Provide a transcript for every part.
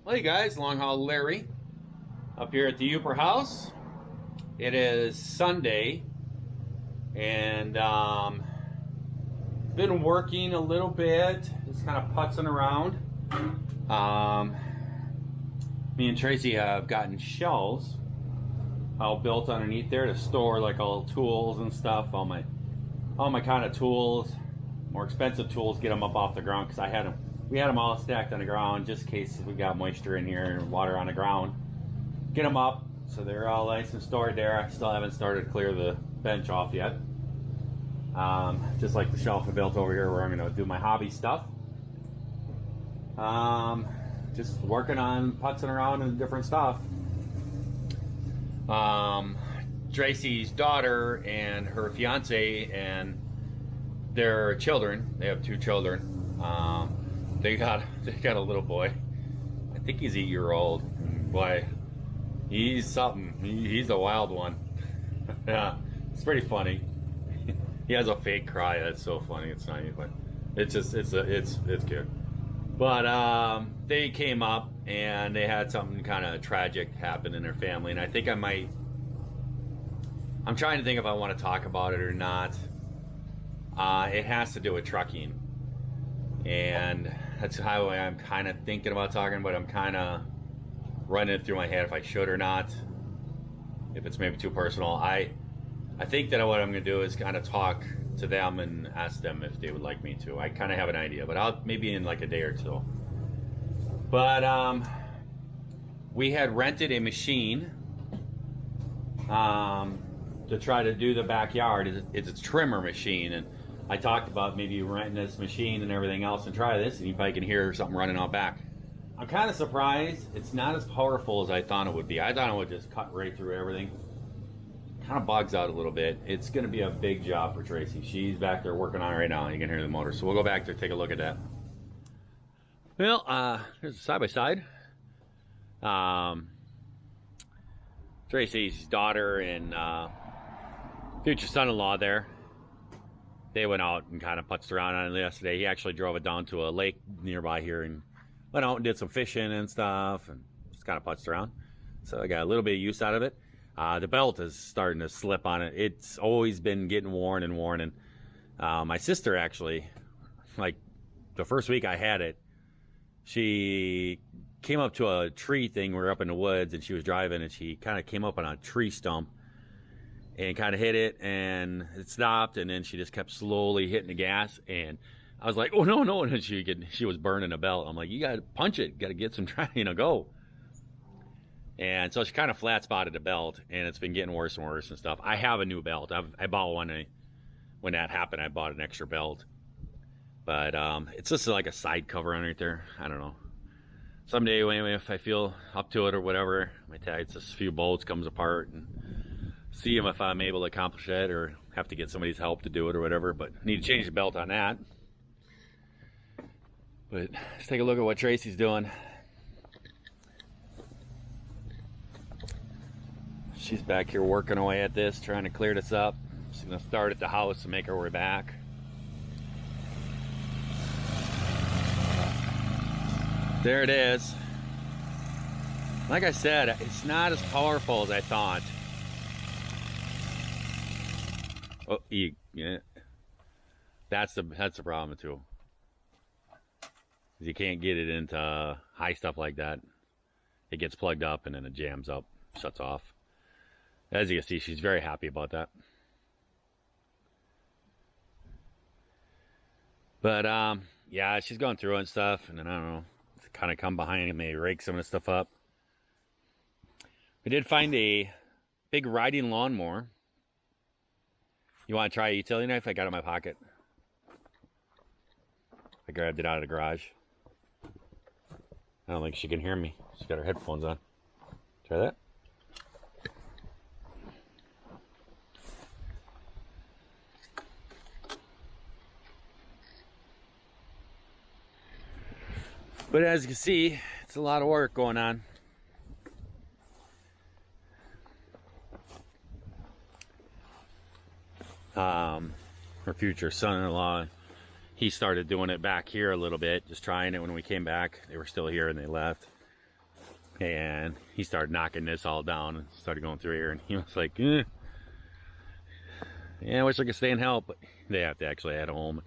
Hey guys, LongHaul Larry up here at the Yooper House. It is Sunday and been working a little bit, just kind of putzing around. Me and Tracy have gotten shelves all built underneath there to store like all tools and stuff, all my kind of tools, more expensive tools, get them up off the ground because we had them all stacked on the ground just in case we got moisture in here and water on the ground. Get them up so they're all nice and stored there. I still haven't started to clear the bench off yet. Just like the shelf I built over here where I'm going to do my hobby stuff. Just working on putzing around and different stuff. Tracy's daughter and her fiance and their children, they have 2 children. They got a little boy. I think he's 8-year-old. Boy, he's something. He's a wild one. Yeah, it's pretty funny. He has a fake cry. That's so funny. It's not even funny. It's just it's cute. But they came up and they had something kind of tragic happen in their family, and I think I'm trying to think if I want to talk about it or not. It has to do with trucking, and that's how I'm kind of thinking about talking, but I'm kind of running it through my head if I should or not, if it's maybe too personal. I think that what I'm going to do is kind of talk to them and ask them if they would like me to. I kind of have an idea, but I'll maybe in like a day or two. But we had rented a machine to try to do the backyard. It's a trimmer machine, and I talked about maybe renting this machine and everything else and try this, and you probably can hear something running out back. I'm kind of surprised it's not as powerful as I thought it would be. I thought it would just cut right through everything. Kind of bogs out a little bit. It's going to be a big job for Tracy. She's back there working on it right now. You can hear the motor. So we'll go back there, take a look at that. Well, here's a side-by-side. Tracy's daughter and future son-in-law there. They went out and kind of putzed around on it yesterday. He actually drove it down to a lake nearby here and went out and did some fishing and stuff and just kind of putzed around. So I got a little bit of use out of it. The belt is starting to slip on it. It's always been getting worn and worn. And my sister actually, like the first week I had it, she came up to a tree thing. We were up in the woods and she was driving and she kind of came up on a tree stump and kind of hit it, and it stopped, and then she just kept slowly hitting the gas, and I was like, oh no, and then she was burning a belt. I'm like, you gotta punch it, gotta get some go. And so she kind of flat spotted the belt, and it's been getting worse and worse and stuff. I have a new belt. I bought one when that happened. I bought an extra belt, but it's just like a side cover underneath there. I don't know. Someday, anyway, if I feel up to it or whatever, my tag, just a few bolts comes apart and see if I'm able to accomplish it or have to get somebody's help to do it or whatever, but need to change the belt on that. But let's take a look at what Tracy's doing. She's back here working away at this, trying to clear this up. She's gonna start at the house and make her way back. There it is. Like I said, it's not as powerful as I thought. Oh, yeah. That's the problem too. You can't get it into high stuff like that. It gets plugged up and then it jams up, shuts off. As you can see, she's very happy about that. But yeah, she's going through it and stuff, and then I don't know, kind of come behind and maybe rake some of this stuff up. We did find a big riding lawnmower. You want to try a utility knife? I got it in my pocket. I grabbed it out of the garage. I don't think she can hear me. She's got her headphones on. Try that. But as you can see, it's a lot of work going on. Her future son-in-law, he started doing it back here a little bit, just trying it when we came back. They were still here and they left. And he started knocking this all down and started going through here. And he was like, yeah, I wish I could stay and help, but they have to actually head home.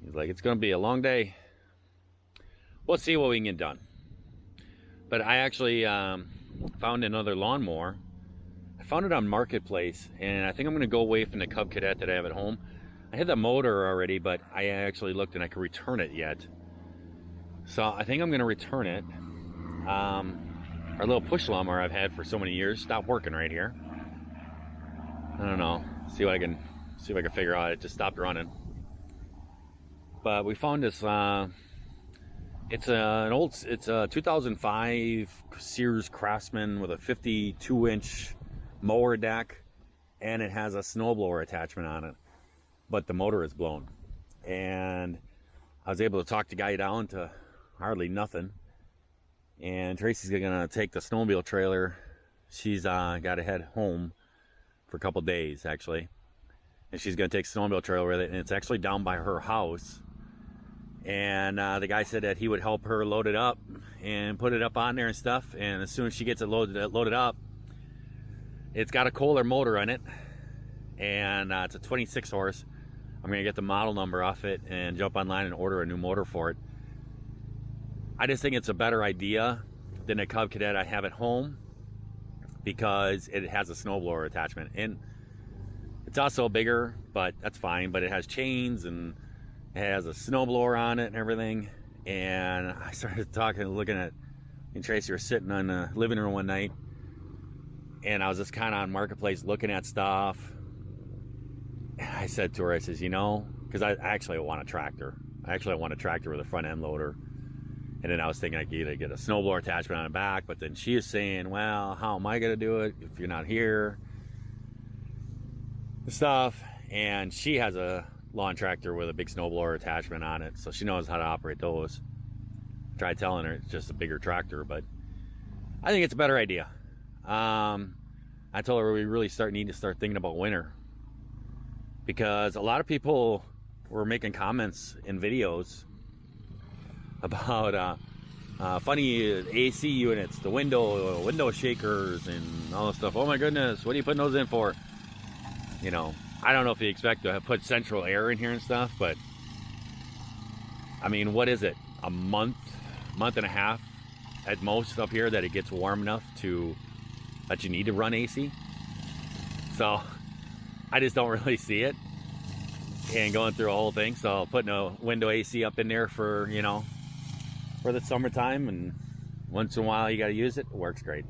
He's like, it's going to be a long day. We'll see what we can get done. But I actually found another lawnmower. I found it on Marketplace, and I think I'm going to go away from the Cub Cadet that I have at home. I had the motor already, but I actually looked and I could return it yet. So I think I'm going to return it. Our little push lawnmower I've had for so many years stopped working right here. I don't know. See if I can figure out. It just stopped running. But we found this. It's a 2005 Sears Craftsman with a 52-inch mower deck, and it has a snowblower attachment on it. But the motor is blown, and I was able to talk the guy down to hardly nothing. And Tracy's gonna take the snowmobile trailer. She's got to head home for a couple days actually, and she's gonna take the snowmobile trailer with it, and it's actually down by her house. And the guy said that he would help her load it up and put it up on there and stuff. And as soon as she gets it loaded up, it's got a Kohler motor on it, and it's a 26 horse. I'm gonna get the model number off it and jump online and order a new motor for it. I just think it's a better idea than a Cub Cadet I have at home, because it has a snowblower attachment, and it's also bigger, but that's fine. But it has chains, and it has a snowblower on it and everything. And I started looking at, and Tracy were sitting in the living room one night, and I was just kind of on Marketplace looking at stuff. And I said to her, I says, you know, because I actually want a tractor. I actually want a tractor with a front end loader. And then I was thinking I could either get a snowblower attachment on the back, but then she is saying, well, how am I going to do it if you're not here? And stuff. And she has a lawn tractor with a big snowblower attachment on it, so she knows how to operate those. Tried telling her it's just a bigger tractor, but I think it's a better idea. I told her we really need to start thinking about winter, because a lot of people were making comments in videos about funny AC units, the window shakers and all this stuff. Oh my goodness, what are you putting those in for? You know, I don't know if you expect to put central air in here and stuff, but I mean, what is it? A month and a half at most up here that it gets warm enough that you need to run AC. So I just don't really see it, and going through a whole thing. So putting a window AC up in there for, you know, for the summertime, and once in a while you got to use it, it works great.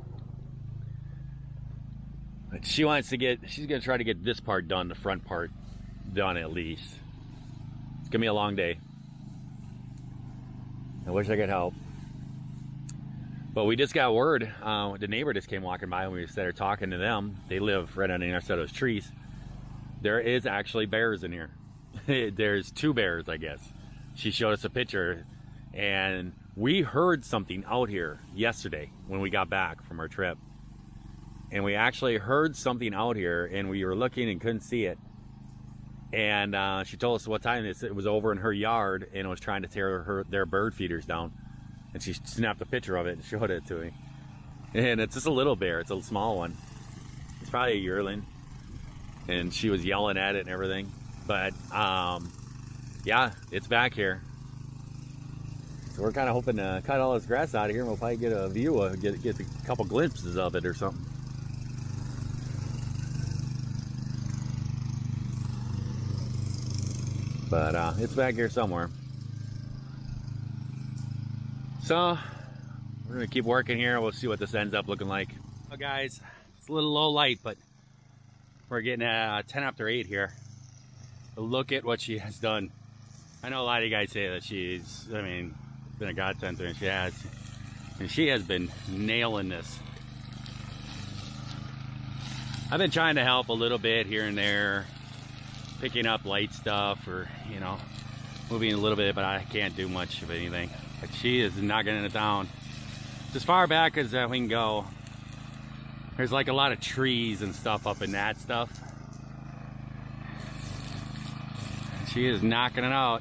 But she's going to try to get this part done, the front part done at least. It's going to be a long day. I wish I could help. But we just got word, the neighbor just came walking by, and we started talking to them. They live right on the other side of those trees. There is actually bears in here. There's 2 bears, I guess. She showed us a picture, and we heard something out here yesterday when we got back from our trip. And we actually heard something out here, and we were looking and couldn't see it. And she told us what time it was over in her yard, and it was trying to tear their bird feeders down. And she snapped a picture of it and showed it to me. And it's just a little bear. It's a small one. It's probably a yearling. And she was yelling at it and everything. But yeah, it's back here. So we're kind of hoping to cut all this grass out of here, and we'll probably get a view, get a couple glimpses of it or something. But it's back here somewhere. So we're gonna keep working here. We'll see what this ends up looking like. Well, guys, it's a little low light, but we're getting 10 after 8 here. But look at what she has done. I know a lot of you guys say that she's, been a godsend to her, and she has. And she has been nailing this. I've been trying to help a little bit here and there, picking up light stuff, or, you know, moving a little bit, but I can't do much of anything. But she is knocking it down. It's as far back as we can go. There's like a lot of trees and stuff up in that stuff. She is knocking it out.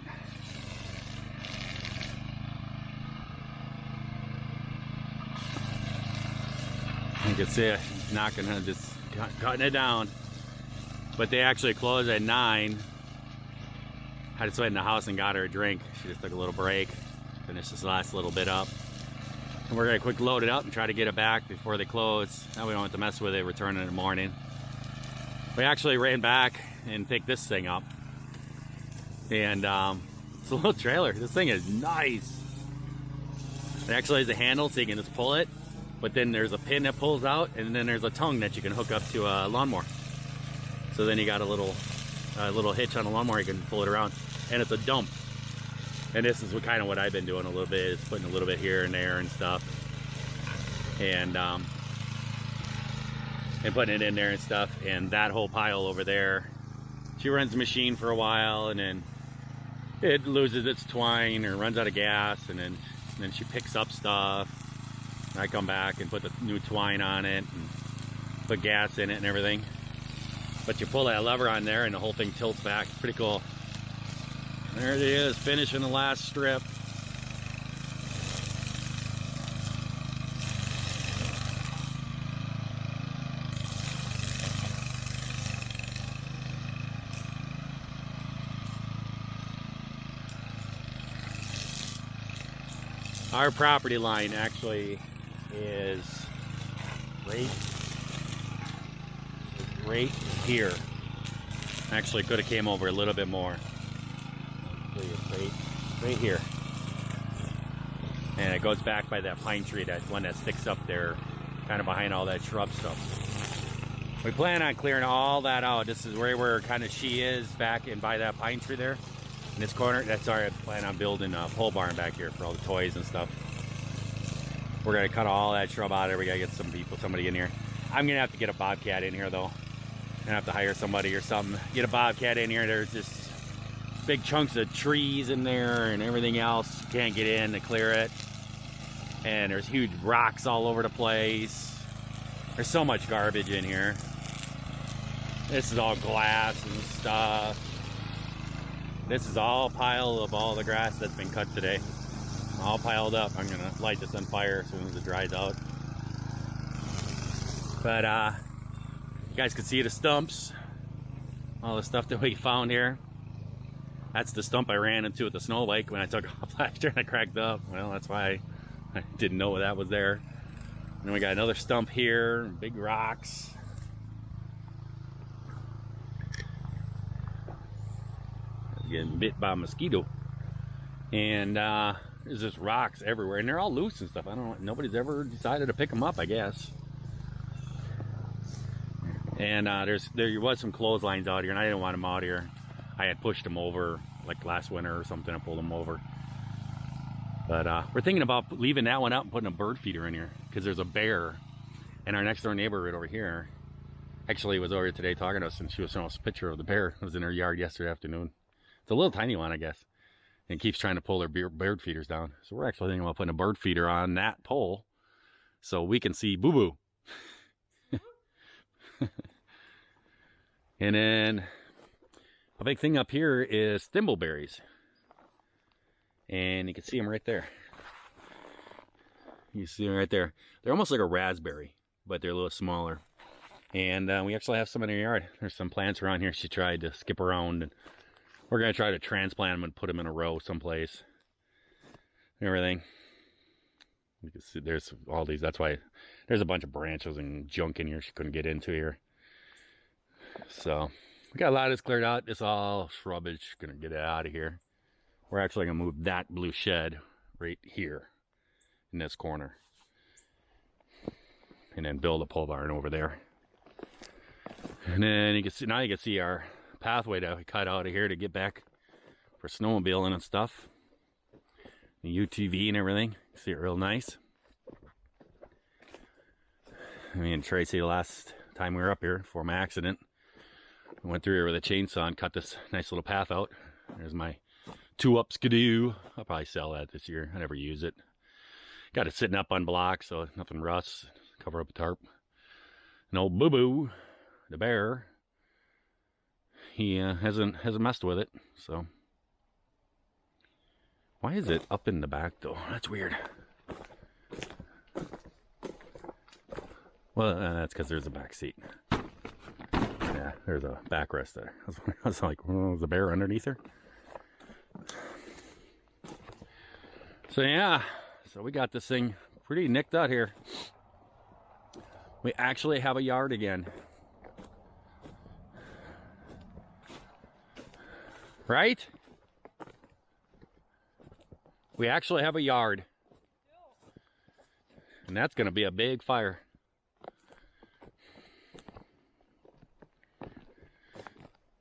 You can see it knocking, just cutting it down. But they actually closed at 9. I just went in the house and got her a drink. She just took a little break, finished this last little bit up. And we're gonna quick load it up and try to get it back before they close. Now we don't have to mess with it, return it in the morning. We actually ran back and picked this thing up. And it's a little trailer. This thing is nice. It actually has a handle so you can just pull it, but then there's a pin that pulls out, and then there's a tongue that you can hook up to a lawnmower. So then you got a little hitch on a lawnmower, you can pull it around, and it's a dump. And this is kind of what I've been doing a little bit, is putting a little bit here and there and stuff, and putting it in there and stuff. And that whole pile over there, she runs the machine for a while, and then it loses its twine or runs out of gas, and then she picks up stuff. And I come back and put the new twine on it and put gas in it and everything. But you pull that lever on there and the whole thing tilts back. It's pretty cool. There it is, finishing the last strip. Our property line actually is right here. Actually could have came over a little bit more. Right here. And it goes back by that pine tree, that one that sticks up there, kind of behind all that shrub stuff. We plan on clearing all that out. This is where kind of she is, back and by that pine tree there. In this corner, that's our plan on building a pole barn back here for all the toys and stuff. We're gonna cut all that shrub out of there. We gotta get somebody in here. I'm gonna have to get a bobcat in here though. I'm gonna have to hire somebody or something. Get a bobcat in here. There's just big chunks of trees in there and everything else. You can't get in to clear it. And there's huge rocks all over the place. There's so much garbage in here. This is all glass and stuff. This is all pile of all the grass that's been cut today. All piled up. I'm gonna light this on fire as soon as it dries out. But you guys can see the stumps. All the stuff that we found here. That's the stump I ran into at the snow lake when I took off last year and I cracked up. Well, that's why I didn't know that was there. And then we got another stump here, big rocks. Getting bit by a mosquito. And there's just rocks everywhere, and they're all loose and stuff. I don't know, nobody's ever decided to pick them up, I guess. And there was some clotheslines out here, and I didn't want them out here. I had pushed them over like last winter or something. I pulled them over. But we're thinking about leaving that one out and putting a bird feeder in here, because there's a bear. And our next door neighbor right over here actually was over here today talking to us, and she was showing us a picture of the bear. It was in her yard yesterday afternoon. It's a little tiny one, I guess, and keeps trying to pull their bird feeders down. So we're actually thinking about putting a bird feeder on that pole so we can see Boo Boo. And then a big thing up here is thimbleberries. And you can see them right there. You see them right there. They're almost like a raspberry, but they're a little smaller. And we actually have some in our yard. There's some plants around here she tried to skip around, and we're going to try to transplant them and put them in a row someplace. Everything. You can see there's all these. That's why there's a bunch of branches and junk in here she couldn't get into here. So we got a lot of this cleared out. It's all shrubbage. Going to get it out of here. We're actually going to move that blue shed right here in this corner. And then build a pole barn over there. And then you can see, now you can see our pathway that we cut out of here to get back for snowmobiling and stuff. The UTV and everything. See it real nice. Me and Tracy, the last time we were up here before my accident, I went through here with a chainsaw and cut this nice little path out. There's my 2-up skidoo. I'll probably sell that this year. I never use it. Got it sitting up on blocks so nothing rusts. Cover up a tarp. And old Boo Boo, the bear, he hasn't messed with it. So why is it up in the back though? That's weird. Well, that's because there's a back seat. Yeah, there's a backrest there. I was like, oh, there's a bear underneath her. So yeah, so we got this thing pretty nicked out here. We actually have a yard again. Right? We actually have a yard. And that's going to be a big fire.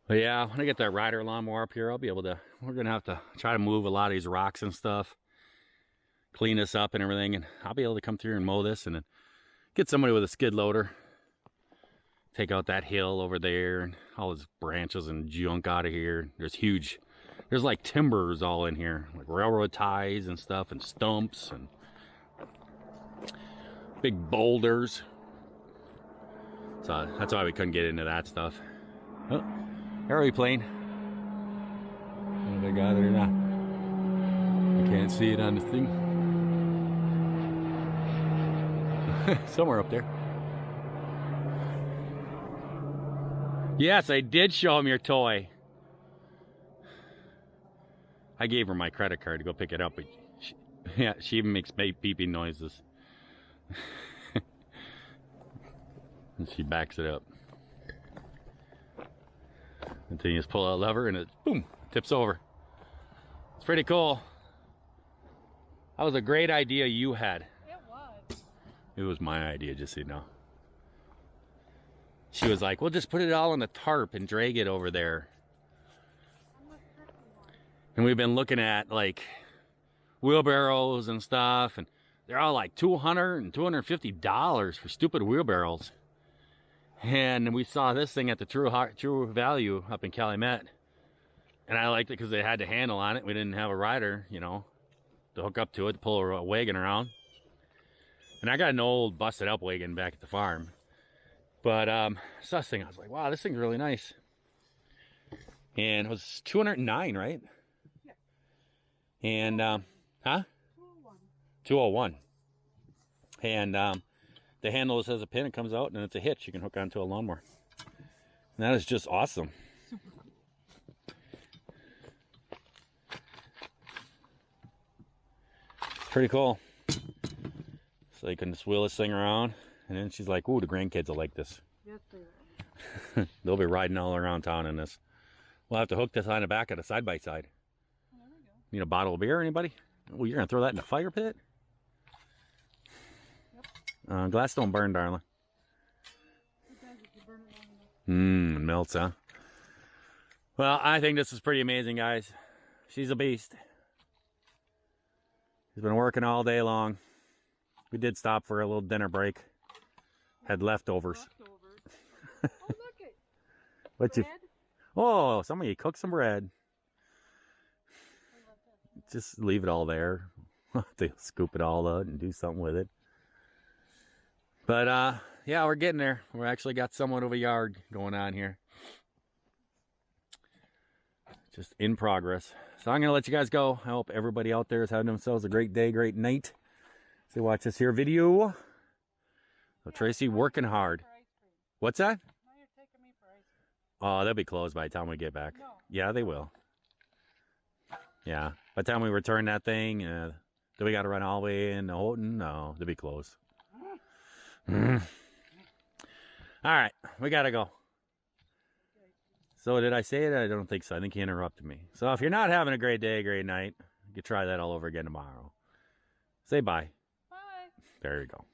But yeah, when I get that rider lawnmower up here, I'll be able to, we're going to have to try to move a lot of these rocks and stuff. Clean this up and everything. And I'll be able to come through and mow this and then get somebody with a skid loader. Take out that hill over there and all these branches and junk out of here. There's like timbers all in here, like railroad ties and stuff and stumps and big boulders. So that's why we couldn't get into that stuff. Oh, aeroplane. Oh, they got it or not? I can't see it on the thing. Somewhere up there. Yes, I did show him your toy. I gave her my credit card to go pick it up, but she even makes beeping noises. And she backs it up. And then you just pull out a lever and it, boom, tips over. It's pretty cool. That was a great idea you had. It was. It was my idea, just so you know. She was like, well, just put it all on the tarp and drag it over there. And we've been looking at like wheelbarrows and stuff, and they're all like $200 and $250 for stupid wheelbarrows. And we saw this thing at the True Value up in Calumet, and I liked it because it had the handle on it. We didn't have a rider, you know, to hook up to it to pull a wagon around. And I got an old busted up wagon back at the farm. But I saw this thing, I was like, wow, this thing's really nice. And it was $209, right? Yeah. And, huh? 201. 201. And the handle has a pin, it comes out, and it's a hitch you can hook onto a lawnmower. And that is just awesome. Super. Pretty cool. So you can just wheel this thing around. And then she's like, ooh, the grandkids will like this. Yes, they will. They'll be riding all around town in this. We'll have to hook this on the back of the side-by-side. Oh, there we go. Need a bottle of beer, anybody? Oh, you're going to throw that in the fire pit? Yep. Glass don't burn, darling. It does if you burn it long enough. Melts, huh? Well, I think this is pretty amazing, guys. She's a beast. She's been working all day long. We did stop for a little dinner break. Had leftovers. Oh, look it. What Bread? Oh, somebody cooked some bread. Just leave it all there. They'll scoop it all out and do something with it. But yeah, we're getting there. We actually got somewhat of a yard going on here. Just in progress. So I'm gonna let you guys go. I hope everybody out there is having themselves a great day, great night. So watch this here video. So Tracy working hard. What's that? Now you're taking me for ice cream. Oh, they'll be closed by the time we get back. No. Yeah, they will. Yeah. By the time we return that thing, do we got to run all the way in Houghton? No, they'll be closed. All right, we got to go. So did I say it? I don't think so. I think he interrupted me. So if you're not having a great day, great night, you can try that all over again tomorrow. Say bye. Bye. There you go.